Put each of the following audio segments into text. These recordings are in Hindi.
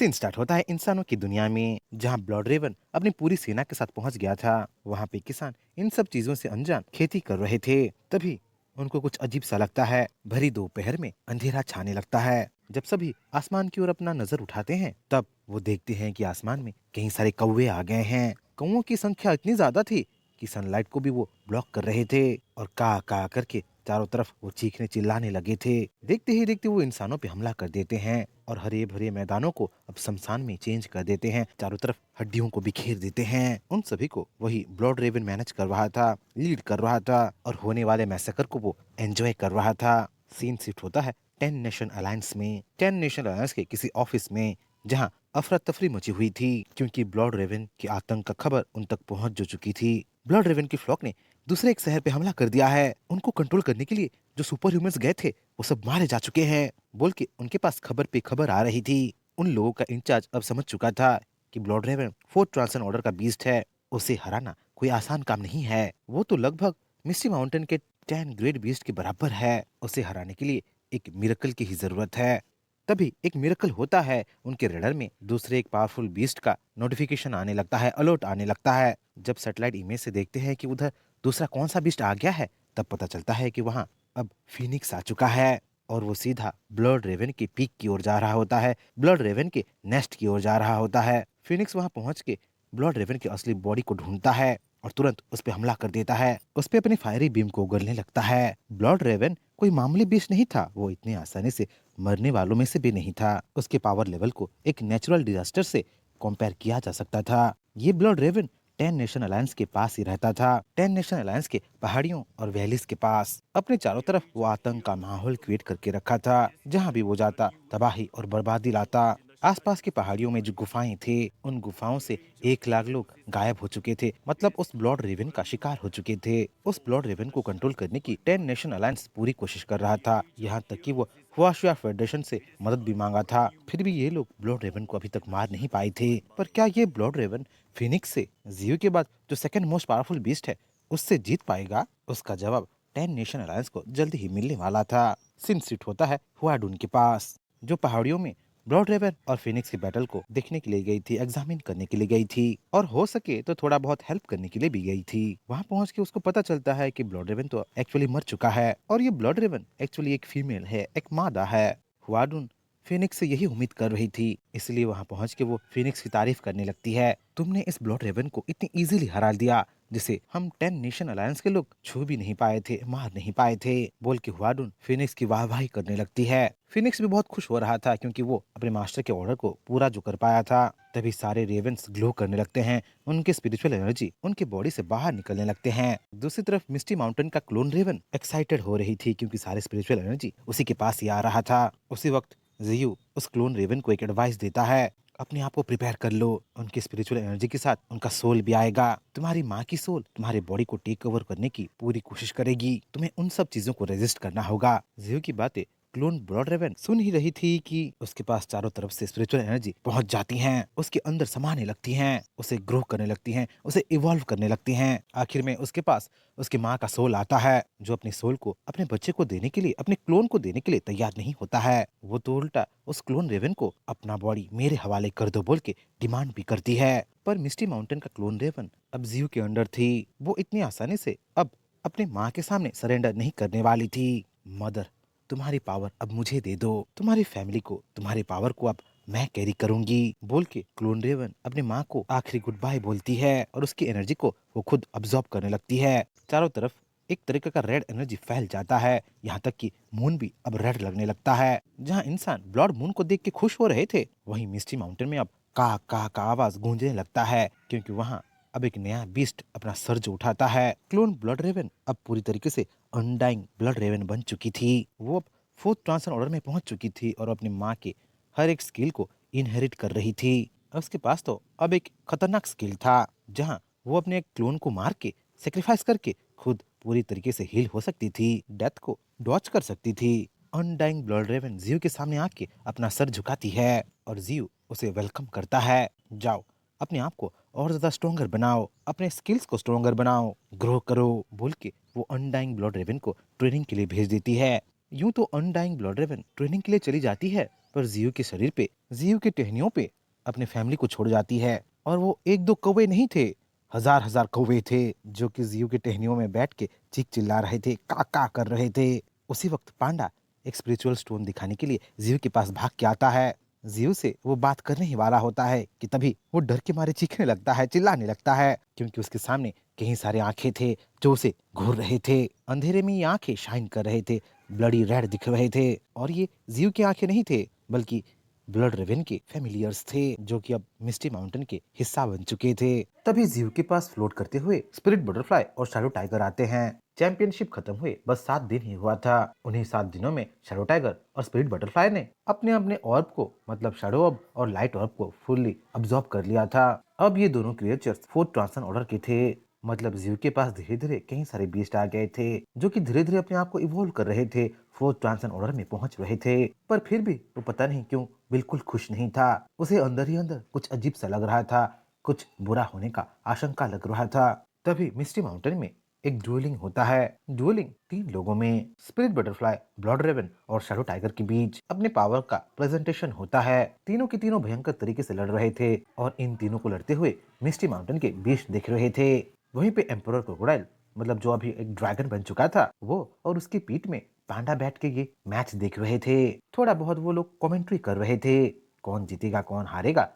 सीन स्टार्ट होता है इंसानों की दुनिया में, जहाँ ब्लड रेवन अपनी पूरी सेना के साथ पहुंच गया था। वहाँ पे किसान इन सब चीजों से अनजान खेती कर रहे थे। तभी उनको कुछ अजीब सा लगता है। भरी दोपहर में अंधेरा छाने लगता है। जब सभी आसमान की ओर अपना नजर उठाते हैं, तब वो देखते हैं कि आसमान में कई सारे कौवे आ गए हैं। कौवों की संख्या इतनी ज्यादा थी कि सनलाइट को भी वो ब्लॉक कर रहे थे और का करके चारों तरफ वो चीखने चिल्लाने लगे थे। देखते ही देखते वो इंसानों पे हमला कर देते हैं और हरे भरे मैदानों को अब शमशान में चेंज कर देते हैं। चारों तरफ हड्डियों को बिखेर देते हैं। उन सभी को वही ब्लड रेवन मैनेज कर रहा था, लीड कर रहा था और होने वाले मैसेकर को वो एंजॉय कर रहा था। सीन शिफ्ट होता है 10 नेशन अलायंस के किसी ऑफिस में, जहाँ अफरा तफरी मची हुई थी क्योंकि ब्लड रेवन की आतंक का खबर उन तक पहुंच जो चुकी थी। ब्लड रेवन की फ्लॉक ने दूसरे एक शहर पे हमला कर दिया है। उनको कंट्रोल करने के लिए जो सुपर ह्यूमंस गए थे वो सब मारे जा चुके हैं, बोल के उनके पास खबर पे खबर आ रही थी। उन लोगों का इंचार्ज अब समझ चुका था कि ब्लड रेवन फोर्थ ट्रांसन ऑर्डर का बीस्ट है। उसे हराना कोई आसान काम नहीं है। वो तो लगभग मिस्टी माउंटेन के 10 ग्रेट बीस्ट के बराबर है। उसे हराने के लिए एक मिरेकल की ही जरूरत है। तभी एक मिरेकल होता है। उनके रडार में दूसरे एक पावरफुल बीस्ट का नोटिफिकेशन आने लगता है, अलर्ट आने लगता है। जब सैटेलाइट इमेज से देखते हैं कि उधर दूसरा कौन सा बीस्ट आ गया है, तब पता चलता है कि वहाँ अब फिनिक्स आ चुका है और वो सीधा ब्लड रेवन के पीक की ओर जा रहा होता है, ब्लड रेवन के नेस्ट की ओर जा रहा होता है। फिनिक्स वहाँ पहुंच के ब्लड रेवन की असली बॉडी को ढूंढता है और तुरंत उस पर हमला कर देता है। उस पे अपनी फायरी बीम को उगलने लगता है। ब्लड रेवन कोई मामूली बीस्ट नहीं था। वो इतनी आसानी से मरने वालों में से भी नहीं था। उसके पावर लेवल को एक नेचुरल डिजास्टर से कंपेयर किया जा सकता था। ये ब्लड रेवन 10 नेशन अलायंस के पास ही रहता था। 10 नेशन अलायंस के पहाड़ियों और वैलीज के पास अपने चारों तरफ वो आतंक का माहौल क्रिएट करके रखा था। जहाँ भी वो जाता तबाही और बर्बादी लाता। आसपास की पहाड़ियों में जो गुफाएं थे, उन गुफाओं से 1 लाख लोग गायब हो चुके थे, मतलब उस ब्लड रेवन का शिकार हो चुके थे। उस ब्लड रेवन को कंट्रोल करने की 10 नेशन अलायंस पूरी कोशिश कर रहा था। यहाँ तक कि वो हुआशुआ फेडरेशन से मदद भी मांगा था। फिर भी ये लोग ब्लड रेवन को अभी तक मार नहीं पाए थे। पर क्या ये ब्लड रेवन फिनिक्स से, जियो के बाद जो सेकंड मोस्ट पावरफुल बीस्ट है, उससे जीत पाएगा? उसका जवाब 10 नेशन अलायंस को जल्दी ही मिलने वाला था। सिन सिट होता है हुआडून के पास, जो पहाड़ियों में ब्लड रेवन और फिनिक्स की बैटल को देखने के लिए गई थी, एग्जामिन करने के लिए गई थी और हो सके तो थोड़ा बहुत हेल्प करने के लिए भी गई थी। वहाँ पहुँच के उसको पता चलता है कि ब्लड रेवन तो एक्चुअली मर चुका है और ये ब्लड रेवन एक्चुअली एक फीमेल है, एक मादा है। हुआडून फिनिक्स से यही उम्मीद कर रही थी, इसलिए वहां पहुंच के वो फिनिक्स की तारीफ करने लगती है। तुमने इस ब्लड रेवन को इतनी इजीली हरा दिया जिसे हम 10 नेशन अलायंस के लोग छू भी नहीं पाए थे, मार नहीं पाए थे, बोल के हुआडून फिनिक्स की वाहवाही करने लगती है। फिनिक्स भी बहुत खुश हो रहा था क्योंकि वो अपने मास्टर के ऑर्डर को पूरा जो कर पाया था। तभी सारे रेवेंस ग्लो करने लगते हैं। उनकी स्पिरिचुअल एनर्जी उनकी बॉडी से बाहर निकलने लगते हैं। दूसरी तरफ मिस्टी माउंटेन का क्लोन रेवन एक्साइटेड हो रही थी क्योंकि सारे स्पिरिचुअल एनर्जी उसी के पास ही आ रहा था। उसी वक्त जियू उस क्लोन रेवन को एक एडवाइस देता है, अपने आप को प्रिपेयर कर लो, उनकी स्पिरिचुअल एनर्जी के साथ उनका सोल भी आएगा। तुम्हारी माँ की सोल तुम्हारे बॉडी को टेक ओवर करने की पूरी कोशिश करेगी। तुम्हें उन सब चीजों को रेजिस्ट करना होगा। जियो की बातें क्लोन ब्लड रेवन सुन ही रही थी कि उसके पास चारों तरफ से स्पिरिचुअल एनर्जी पहुंच जाती हैं, उसके अंदर समाने लगती हैं, उसे ग्रो करने लगती हैं, उसे इवॉल्व करने लगती हैं। आखिर में उसके पास उसकी माँ का सोल आता है, जो अपने सोल को अपने बच्चे को देने के लिए, अपने क्लोन को देने के लिए तैयार नहीं होता है। वो तो उल्टा उस क्लोन रेवन को अपना बॉडी मेरे हवाले कर दो बोल के डिमांड भी करती है। पर मिस्टी माउंटेन का क्लोन रेवन अब जियो के अंडर थी। वो इतनी आसानी से अब अपने माँ के सामने सरेंडर नहीं करने वाली थी। मदर, तुम्हारी पावर अब मुझे दे दो, तुम्हारी फैमिली को, तुम्हारी पावर को अब मैं कैरी करूंगी, बोल के क्लोन रेवन अपनी माँ को आखिरी गुड बाय बोलती है और उसकी एनर्जी को वो खुद अब्सॉर्ब करने लगती है। चारों तरफ एक तरीके का रेड एनर्जी फैल जाता है, यहाँ तक कि मून भी अब रेड लगने लगता है। जहाँ इंसान ब्लड मून को देख के खुश हो रहे थे, वहीं मिस्टी माउंटेन में अब का आवाज गूंजने लगता है क्योंकि वहाँ अब एक नया बीस्ट अपना सर्ज उठाता है। क्लोन ब्लड रेवन अब पूरी तरीके से अनडाइंग ब्लड रेवन बन चुकी थी। वो अब फोर्थ ट्रांसन ऑर्डर में पहुंच चुकी थी और अपनी माँ के हर एक स्किल को इनहेरिट कर रही थी। उसके पास तो अब एक खतरनाक स्किल था, जहाँ वो अपने एक क्लोन को मार के, सेक्रीफाइस करके खुद पूरी तरीके से हील हो सकती थी, डेथ को डॉच कर सकती थी। अनडाइंग ब्लड रेवन जियो के सामने आके अपना सर झुकाती है और जियो उसे वेलकम करता है। जाओ, अपने आप को और ज्यादा स्ट्रोंगर बनाओ, अपने स्किल्स को स्ट्रोंगर बनाओ, ग्रो करो, बोल के वो अनडाइंग ब्लड रेवन को ट्रेनिंग के लिए भेज देती है। यूं तो अनडाइंग ब्लड रेवन ट्रेनिंग के लिए चली जाती है, पर जियो के शरीर पे, जियो के टहनियों पे अपने फैमिली को छोड़ जाती है। और वो एक दो कौवे नहीं थे, हजार हजार कौवे थे जो कि जियो के टहनियों में बैठ के चीख चिल्ला रहे थे, का कर रहे थे। उसी वक्त पांडा एक स्पिरिचुअल स्टोन दिखाने के लिए जियो के पास भाग के आता है। जियो से वो बात करने ही वाला होता है कि तभी वो डर के मारे चीखने लगता है, चिल्लाने लगता है, क्योंकि उसके सामने कई सारे आंखें थे जो उसे घूर रहे थे। अंधेरे में ये आंखें शाइन कर रहे थे, ब्लडी रेड दिख रहे थे। और ये जियो की आंखें नहीं थे, बल्कि ब्लड रेवन के फेमिलियर्स थे जो कि अब मिस्टी माउंटेन के हिस्सा बन चुके थे। तभी जियो के पास फ्लोट करते हुए स्पिरिट बटरफ्लाई और शैडो टाइगर आते हैं। चैंपियनशिप खत्म हुए बस 7 दिन ही हुआ था। उन्हीं 7 दिनों में शैडो टाइगर और स्पिरिट बटरफ्लाई ने अपने अपने ऑर्ब को, मतलब शैडो ऑर्ब और लाइट ऑर्ब को फुल्ली अब्सॉर्ब कर लिया था। अब ये दोनों क्रिएचर्स फोर्थ ट्रांसन ऑर्डर के थे। मतलब जियो के पास धीरे धीरे कई सारे बीस्ट आ गए थे जो कि धीरे धीरे अपने आप को इवोल्व कर रहे थे, फोर्थ ट्रांसन ऑर्डर में पहुंच रहे थे। पर फिर भी वो पता नहीं क्यों बिल्कुल खुश नहीं था। उसे अंदर ही अंदर कुछ अजीब सा लग रहा था, कुछ बुरा होने का आशंका लग रहा था। तभी मिस्टी माउंटेन में एक ड्यूलिंग होता है। ड्यूलिंग 3 लोगों में, स्पिरिट बटरफ्लाई, ब्लड रेवन और शैडो टाइगर के बीच अपने पावर का प्रेजेंटेशन होता है। तीनों के तीनों भयंकर तरीके से लड़ रहे थे और इन तीनों को लड़ते हुए मिस्टी माउंटेन के बीच दिख रहे थे। वहीं पे एम्परर क्रोकोडाइल, मतलब जो अभी एक ड्रैगन बन चुका था, वो और उसकी पीठ में पांडा बैठ के ये मैच देख रहे थे। थोड़ा बहुत वो लोग कमेंट्री कर रहे थे, कौन जीतेगा कौन हारेगा,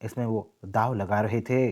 इसमें वो दाव लगा रहे थे।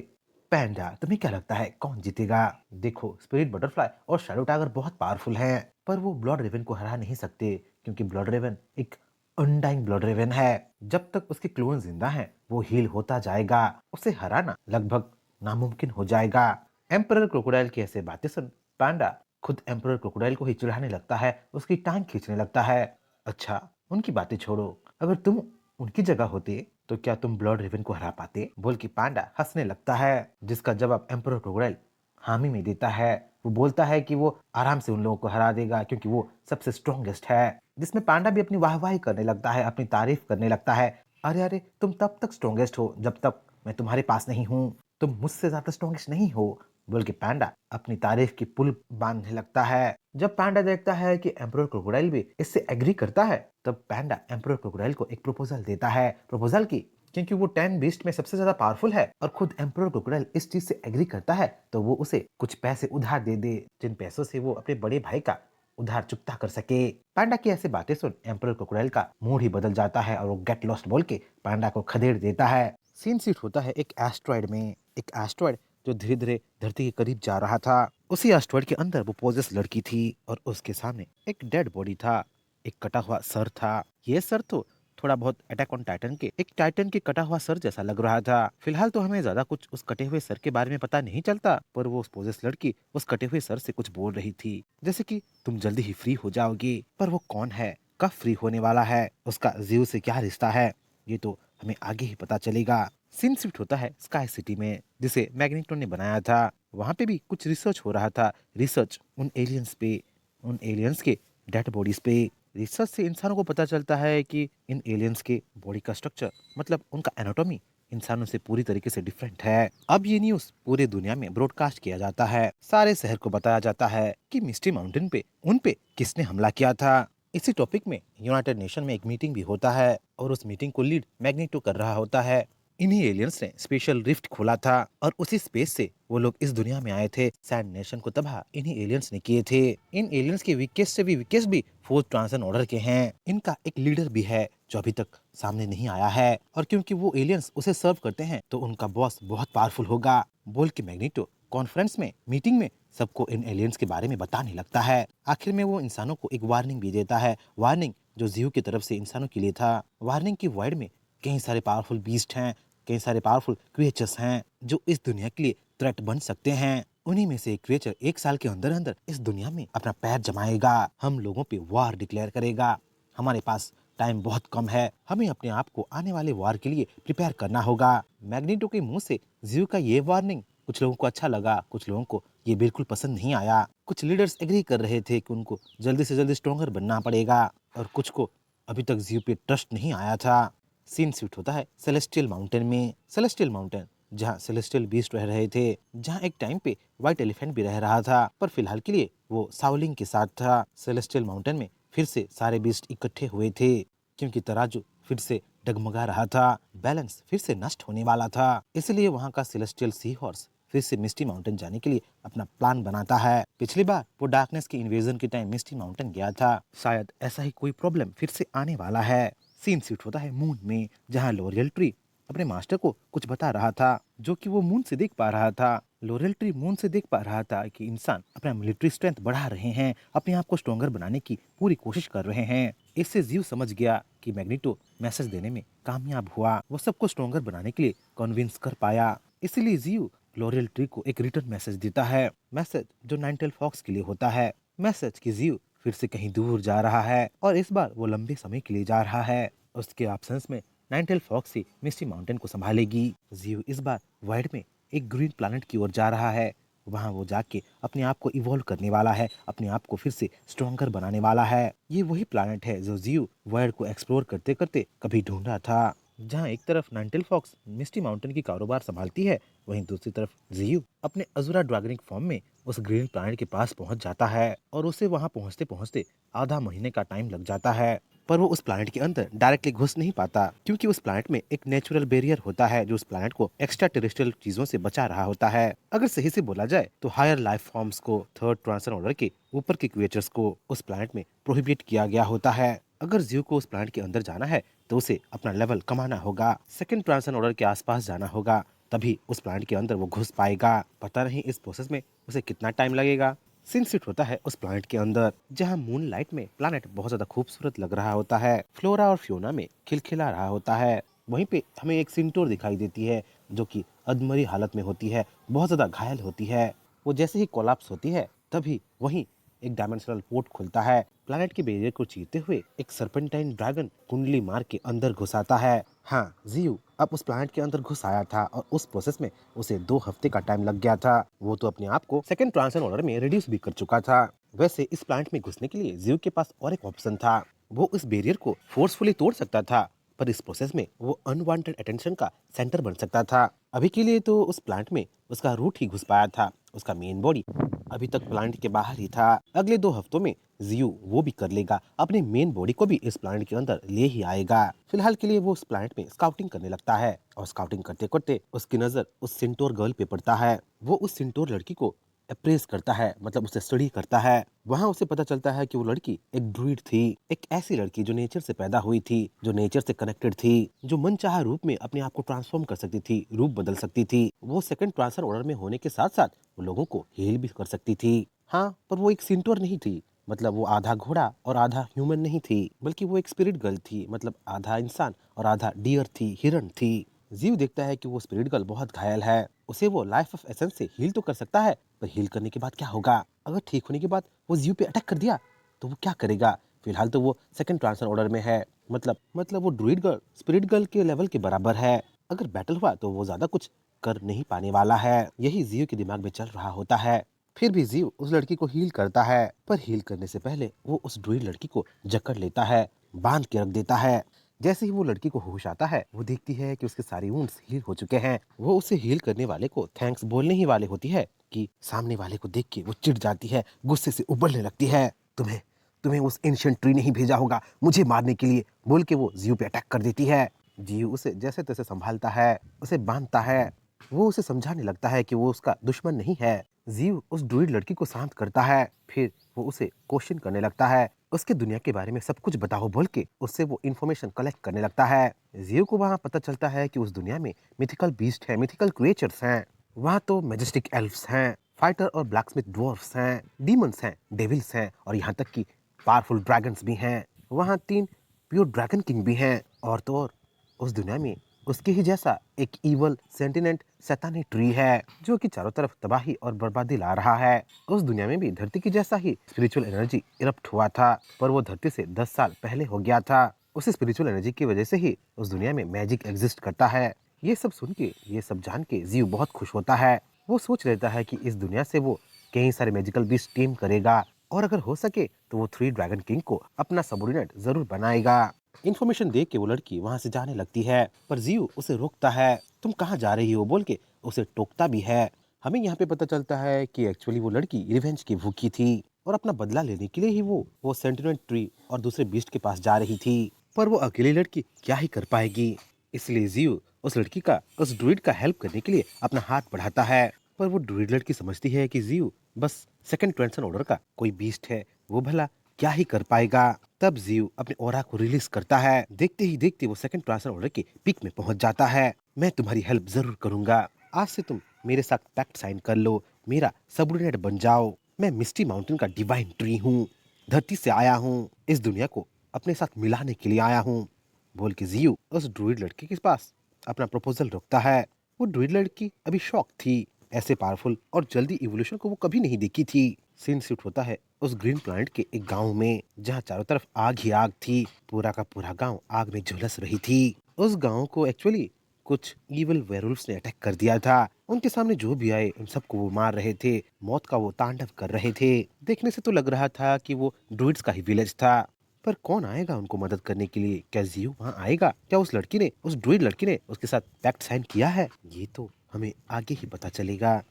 पैंडा, तुम्हें क्या लगता है कौन जीतेगा? देखो, स्पिरिट बटरफ्लाई और शैडो टाइगर बहुत पावरफुल हैं, पर वो ब्लड रेवन को हरा नहीं सकते, क्योंकि ब्लड रेवन एक अनडाइंग ब्लड रेवन है। जब तक उसके क्लोन जिंदा हैं, वो हील होता जाएगा। उसे हराना लगभग नामुमकिन हो जाएगा। एम्परर क्रोकोडाइल की ऐसे बातें सुन पांडा खुद एम्परर क्रोकोडाइल को ही चिढ़ाने लगता है, उसकी टांग खींचने लगता है। अच्छा, उनकी बातें छोड़ो, अगर तुम उनकी जगह होते तो क्या तुम ब्लड रेवन को हरा पाते? बोल के पांडा हंसने लगता है, जिसका जवाब एम्परर क्रोकोडाइल हामी में देता है। वो बोलता है कि वो आराम से उन लोगों को हरा देगा, क्योंकि वो सबसे स्ट्रॉन्गेस्ट है। जिसमें पांडा भी अपनी वाहवाही करने लगता है, अपनी तारीफ करने लगता है। अरे अरे, तुम तब तक स्ट्रॉन्गेस्ट हो जब तक मैं तुम्हारे पास नहीं हूँ, तुम मुझसे ज्यादा स्ट्रॉन्गेस्ट नहीं हो, बोल के पांडा अपनी तारीफ की पुल बांधने लगता है। जब पांडा देखता है कि एम्परर क्रोकोडाइल भी इससे एग्री करता है, तब पांडा एम्परर क्रोकोडाइल को एक प्रपोजल देता है। प्रपोजल की, क्योंकि वो 10 बीस्ट में सबसे ज्यादा पावरफुल है और खुद एम्परर क्रोकोडाइल इस चीज से एग्री करता है, तो वो उसे कुछ पैसे उधार दे दे, जिन पैसों से वो अपने बड़े भाई का उधार चुकता कर सके। पांडा की ऐसी बातें सुन एम्परर क्रोकोडाइल का मूड ही बदल जाता है और वो गेट लॉस्ट बोल के पांडा को खदेड़ देता है। सीन सीट होता है एक एस्ट्रॉयड में। एक एस्ट्रॉयड जो धीरे धीरे धरती के करीब जा रहा था। उसी एस्ट्रॉयड के अंदर वो पोजेस लड़की थी और उसके सामने एक डेड बॉडी था, एक कटा हुआ सर था। ये सर तो थोड़ा बहुत अटैक ऑन टाइटन के एक टाइटन के कटा हुआ सर जैसा लग रहा था। फिलहाल तो हमें ज्यादा कुछ उस कटे हुए सर के बारे में पता नहीं चलता, पर वो पोजेस लड़की उस कटे हुए सर से कुछ बोल रही थी, जैसे कि तुम जल्दी ही फ्री हो जाओगी। पर वो कौन है, कब फ्री होने वाला है, उसका जीव से क्या रिश्ता है, ये तो हमें आगे ही पता चलेगा। सीन शिफ्ट होता है स्काई सिटी में, जिसे मैग्नेटो ने बनाया था। वहाँ पे भी कुछ रिसर्च हो रहा था। रिसर्च उन एलियंस पे, उन एलियंस के डेड बॉडीज पे। रिसर्च से इंसानों को पता चलता है कि इन एलियंस के बॉडी का स्ट्रक्चर, मतलब उनका एनाटॉमी इंसानों से पूरी तरीके से डिफरेंट है। अब ये न्यूज पूरी दुनिया में ब्रॉडकास्ट किया जाता है। सारे शहर को बताया जाता है कि मिस्टी माउंटेन पे उन पे किसने हमला किया था। इसी टॉपिक में यूनाइटेड नेशन में एक मीटिंग भी होता है और उस मीटिंग को लीड मैग्नेटो कर रहा होता है। इन्हीं एलियंस ने स्पेशल रिफ्ट खोला था और उसी स्पेस से वो लोग इस दुनिया में आए थे। सैंड नेशन को तबाह इन्हीं एलियंस ने किए थे। इन एलियंस के वीकेस्ट से भी वीकेस्ट भी फोर्थ ट्रांसन ऑर्डर के हैं। इनका एक लीडर भी है जो अभी तक सामने नहीं आया है, और क्योंकि वो एलियंस उसे सर्व करते हैं तो उनका बॉस बहुत पावरफुल होगा, बोल के मैग्नेटो कॉन्फ्रेंस में, मीटिंग में सबको इन एलियंस के बारे में बताने लगता है। आखिर में वो इंसानों को एक वार्निंग भी देता है। वार्निंग जो जियो की तरफ से इंसानों के लिए था। वार्निंग की वर्ड में कई सारे पावरफुल बीस्ट हैं, कई सारे पावरफुल क्रिएचर्स हैं जो इस दुनिया के लिए थ्रेट बन सकते हैं। उन्हीं में से एक क्रिएचर 1 साल के अंदर अंदर इस दुनिया में अपना पैर जमाएगा, हम लोगों पे वार डिक्लेयर करेगा। हमारे पास टाइम बहुत कम है, हमें अपने आप को आने वाले वार के लिए प्रिपेयर करना होगा। मैग्नेटो के मुंह से जियो का ये वार्निंग कुछ लोगों को अच्छा लगा, कुछ लोगों को ये बिल्कुल पसंद नहीं आया। कुछ लीडर्स एग्री कर रहे थे कि उनको जल्दी से जल्दी स्ट्रॉन्गर बनना पड़ेगा, और कुछ को अभी तक जियो पे ट्रस्ट नहीं आया था। सीन शिफ्ट होता है सेलेस्टियल माउंटेन में। सेलेस्टियल माउंटेन जहाँ सेलेस्टियल बीस्ट रह रहे थे, जहाँ एक टाइम पे व्हाइट एलिफेंट भी रह रहा था, पर फिलहाल के लिए वो साउलिंग के साथ था। सेलेस्टियल माउंटेन में फिर से सारे बीस्ट इकट्ठे हुए थे, क्योंकि तराजू फिर से डगमगा रहा था, बैलेंस फिर से नष्ट होने वाला था। इसलिए वहाँ का सेलेस्टियल सी हॉर्स फिर से मिस्टी माउंटेन जाने के लिए अपना प्लान बनाता है। पिछली बार वो डार्कनेस के इन्वेजन के टाइम मिस्टी माउंटेन गया था, शायद ऐसा ही कोई प्रॉब्लम फिर से आने वाला है। सीन शिफ्ट होता है मून में, जहाँ लॉरियल ट्री अपने मास्टर को कुछ बता रहा था, जो कि वो मून से देख पा रहा था। लॉरियल ट्री मून से देख पा रहा था कि इंसान अपना मिलिट्री स्ट्रेंथ बढ़ा रहे हैं, अपने आप को स्ट्रॉन्गर बनाने की पूरी कोशिश कर रहे हैं। इससे जीव समझ गया कि मैग्नीटो मैसेज देने में कामयाब हुआ, वो सबको स्ट्रॉन्गर बनाने के लिए कन्विंस कर पाया। इसलिए जीव लॉरियल ट्री को एक रिटर्न मैसेज देता है, मैसेज जो नाइनटेल फॉक्स के लिए होता है। मैसेज की जीव फिर से कहीं दूर जा रहा है और इस बार वो लंबे समय के लिए जा रहा है। उसके एब्सेंस में नाइनटेल फॉक्स ही मिस्टी माउंटेन को संभालेगी। जीव इस बार वाइड में एक ग्रीन प्लैनेट की ओर जा रहा है। वहां वो जाके अपने आप को इवॉल्व करने वाला है, अपने आप को फिर से स्ट्रॉन्गर बनाने वाला है। ये वही प्लैनेट है जो जीव वर्ल्ड को एक्सप्लोर करते करते कभी ढूंढा था। जहाँ एक तरफ नाइनटेल फॉक्स मिस्टी माउंटेन की कारोबार संभालती है, वहीं दूसरी तरफ जीव अपने अजुरा ड्रैगनिक फॉर्म में उस ग्रीन प्लैनेट के पास पहुंच जाता है और उसे वहां पहुंचते पहुंचते आधा महीने का टाइम लग जाता है। पर वो उस प्लैनेट के अंदर डायरेक्टली घुस नहीं पाता, क्योंकि उस प्लैनेट में एक नेचुरल बैरियर होता है जो उस प्लैनेट को एक्स्ट्रा टेरेस्ट्रियल चीजों से बचा रहा होता है। अगर सही से बोला जाए तो हायर लाइफ फॉर्म्स को, थर्ड ट्रांसन ऑर्डर के ऊपर के क्रिएचर्स को उस प्लैनेट में प्रोहिबिट किया गया होता है। अगर जीव को उस प्लैनेट के अंदर जाना है तो उसे अपना लेवल कमाना होगा, सेकंड ट्रांसन ऑर्डर के आसपास जाना होगा, तभी उस प्लैनेट के अंदर वो घुस पाएगा। पता नहीं इस प्रोसेस में उसे कितना टाइम लगेगा। सीन शिफ्ट होता है उस प्लैनेट के अंदर, जहां मून लाइट में प्लैनेट बहुत ज्यादा खूबसूरत लग रहा होता है, फ्लोरा और फ्योना में खिलखिला रहा होता है। वहीं पे हमें एक सिंटोर दिखाई देती है जो कि अधमरी हालत में होती है, बहुत ज्यादा घायल होती है। वो जैसे ही कोलैप्स होती है तभी वहीं एक डायमेंशनल पोर्ट खुलता है। प्लैनेट के बैरियर को चीरते हुए एक सर्पेंटाइन ड्रैगन कुंडली मार के अंदर घुस आता है। हाँ, जीव अब उस प्लैनेट के अंदर घुस आया था और उस प्रोसेस में उसे 2 हफ्ते का टाइम लग गया था। वो तो अपने आप को सेकंड ट्रांसन ऑर्डर में रिड्यूस भी कर चुका था। वैसे इस प्लैनेट में घुसने के लिए जीव के पास और एक ऑप्शन था, वो उस बैरियर को फोर्सफुली तोड़ सकता था, पर इस प्रोसेस में वो अनवांटेड अटेंशन का सेंटर बन सकता था। अभी के लिए तो उस प्लांट में उसका रूट ही घुस पाया था, उसका मेन बॉडी अभी तक प्लांट के बाहर ही था। अगले 2 हफ्तों में जियो वो भी कर लेगा, अपने मेन बॉडी को भी इस प्लांट के अंदर ले ही आएगा। फिलहाल के लिए वो उस प्लांट में स्काउटिंग करने लगता है और स्काउटिंग करते करते उसकी नजर उस सिंटोर गर्ल पे पड़ता है। वो उस सिंटोर लड़की को अप्रेस करता है, मतलब उसे स्टडी करता है। वहाँ उसे पता चलता है कि वो लड़की एक ड्रूइड थी, एक ऐसी लड़की जो नेचर से पैदा हुई थी, जो नेचर से कनेक्टेड थी, जो मनचाहा रूप में अपने आप को ट्रांसफॉर्म कर सकती थी, रूप बदल सकती थी। वो सेकंड ट्रांसफर ऑर्डर में होने के साथ साथ वो लोगों को हील भी कर सकती थी। हाँ, पर वो एक सिंटोर नहीं थी, मतलब वो आधा घोड़ा और आधा ह्यूमन नहीं थी, बल्कि वो एक स्पिरिट गर्ल थी, मतलब आधा इंसान और आधा डियर थी, हिरण थी। जीव देखता है कि वो स्पिरिट गर्ल बहुत घायल है, उसे वो लाइफ ऑफ एसेंस से हील तो कर सकता है, पर हील करने के बाद क्या होगा? अगर ठीक होने के बाद वो जीव पे अटैक कर दिया तो वो क्या करेगा? फिलहाल तो वो सेकंड ट्रांसफर ऑर्डर में है, मतलब वो ड्रूइड गर्ल स्पिरिट गर्ल के लेवल के बराबर है। अगर बैटल हुआ तो वो ज्यादा कुछ कर नहीं पाने वाला है। यही जीव के दिमाग में चल रहा होता है। फिर भी जीव उस लड़की को हील करता है, पर हील करने से पहले वो उस ड्रूइड लड़की को जकड़ लेता है, बांध के रख देता है। जैसे ही वो लड़की को होश आता है, वो देखती है कि उसके सारी वुंड्स हील हो चुके हैं। वो उसे हील करने वाले को थैंक्स बोलने ही वाले होती है कि सामने वाले को देख के वो चिढ़ जाती है, गुस्से से उबलने लगती है। तुम्हें तुम्हें उस एंशिएंट ट्री ने ही भेजा होगा मुझे मारने के लिए, बोल के वो जीव पे अटैक कर देती है। जीव उसे जैसे तैसे संभालता है, उसे बांधता है। वो उसे समझाने लगता है कि वो उसका दुश्मन नहीं है। जीव उस ड्रूइड लड़की को शांत करता है, फिर वो उसे क्वेश्चन करने लगता है, उसके दुनिया के बारे में सब कुछ बताओ बोल के उससे वो इन्फॉर्मेशन कलेक्ट करने लगता है। जीव को वहाँ पता चलता है कि उस दुनिया में मिथिकल बीस्ट है, मिथिकल क्रिएचर्स हैं। वहाँ तो मैजेस्टिक एल्फ्स हैं, फाइटर और ब्लैकस्मिथ ड्वार्फ्स हैं, डीमंस हैं, डेविल्स हैं और यहाँ तक कि पावरफुल ड्रैगन्स भी हैं। वहाँ 3 प्योर ड्रैगन किंग भी हैं। और तो और उस दुनिया में उसके ही जैसा एक इवल सेंटिनेंट शैतानी ट्री है जो कि चारों तरफ तबाही और बर्बादी ला रहा है। उस दुनिया में भी धरती की जैसा ही स्पिरिचुअल एनर्जी इरप्ट हुआ था, पर वो धरती से 10 साल पहले हो गया था। उस स्पिरिचुअल एनर्जी की वजह से ही उस दुनिया में मैजिक एग्जिस्ट करता है। ये सब सुन के, ये सब जान के जीव बहुत खुश होता है। वो सोच लेता है कि इस दुनिया से वो कई सारे मैजिकल बीस्ट टीम करेगा और अगर हो सके तो वो 3 ड्रैगन किंग को अपना सबोर्डिनेट जरूर बनाएगा। इन्फॉर्मेशन देख के वो लड़की वहां से जाने लगती है, पर जीव उसे रोकता है। तुम कहाँ जा रही हो बोल के उसे टोकता भी है। हमें यहाँ पे पता चलता है कि एक्चुअली वो लड़की रिवेंज की भूखी थी और अपना बदला लेने के लिए ही वो सेंटिनेंट ट्री और दूसरे बीस्ट के पास जा रही थी। पर वो अकेली लड़की क्या ही कर पाएगी। इसलिए जियो उस लड़की का उस ड्रूइड का हेल्प करने के लिए अपना हाथ बढ़ाता है। पर वो ड्रूइड लड़की समझती है कि जियो बस सेकंड ट्रांसन ऑर्डर का कोई बीस्ट है, वो भला क्या ही कर पाएगा। तब जियो अपने ऑरा को रिलीज करता है। देखते ही देखते वो सेकंड ट्रांसन ऑर्डर के पीक में पहुंच जाता है। मैं तुम्हारी हेल्प जरूर करूंगा, आज से तुम मेरे साथ पैक्ट साइन कर लो, मेरा सबऑर्डिनेट बन जाओ। मैं मिस्टी माउंटेन का डिवाइन ट्री हूँ, धरती से आया हूँ, इस दुनिया को अपने साथ मिलाने के लिए आया हूँ, बोल के जियो उस ड्रूइड लड़की के पास अपना प्रपोजल रखता है। वो ड्रूइड लड़की अभी शॉक थी, ऐसे पावरफुल और जल्दी इवोल्यूशन को वो कभी नहीं देखी थी। सीन शिफ्ट होता है उस ग्रीन प्लैनेट के एक गांव में, जहां चारों तरफ आग ही आग थी। पूरा का पूरा गांव आग में झुलस रही थी। उस गांव को एक्चुअली कुछ इविल वेयरवुल्फ्स ने अटैक कर दिया था। उनके सामने जो भी आए उन सबको वो मार रहे थे, मौत का वो तांडव कर रहे थे। देखने से तो लग रहा था कि वो ड्रूइड्स का ही विलेज था। पर कौन आएगा उनको मदद करने के लिए? क्या जियो वहाँ आएगा? क्या उस लड़की ने, उस ड्रूइड लड़की ने उसके साथ पैक्ट साइन किया है? ये तो हमें आगे ही पता चलेगा।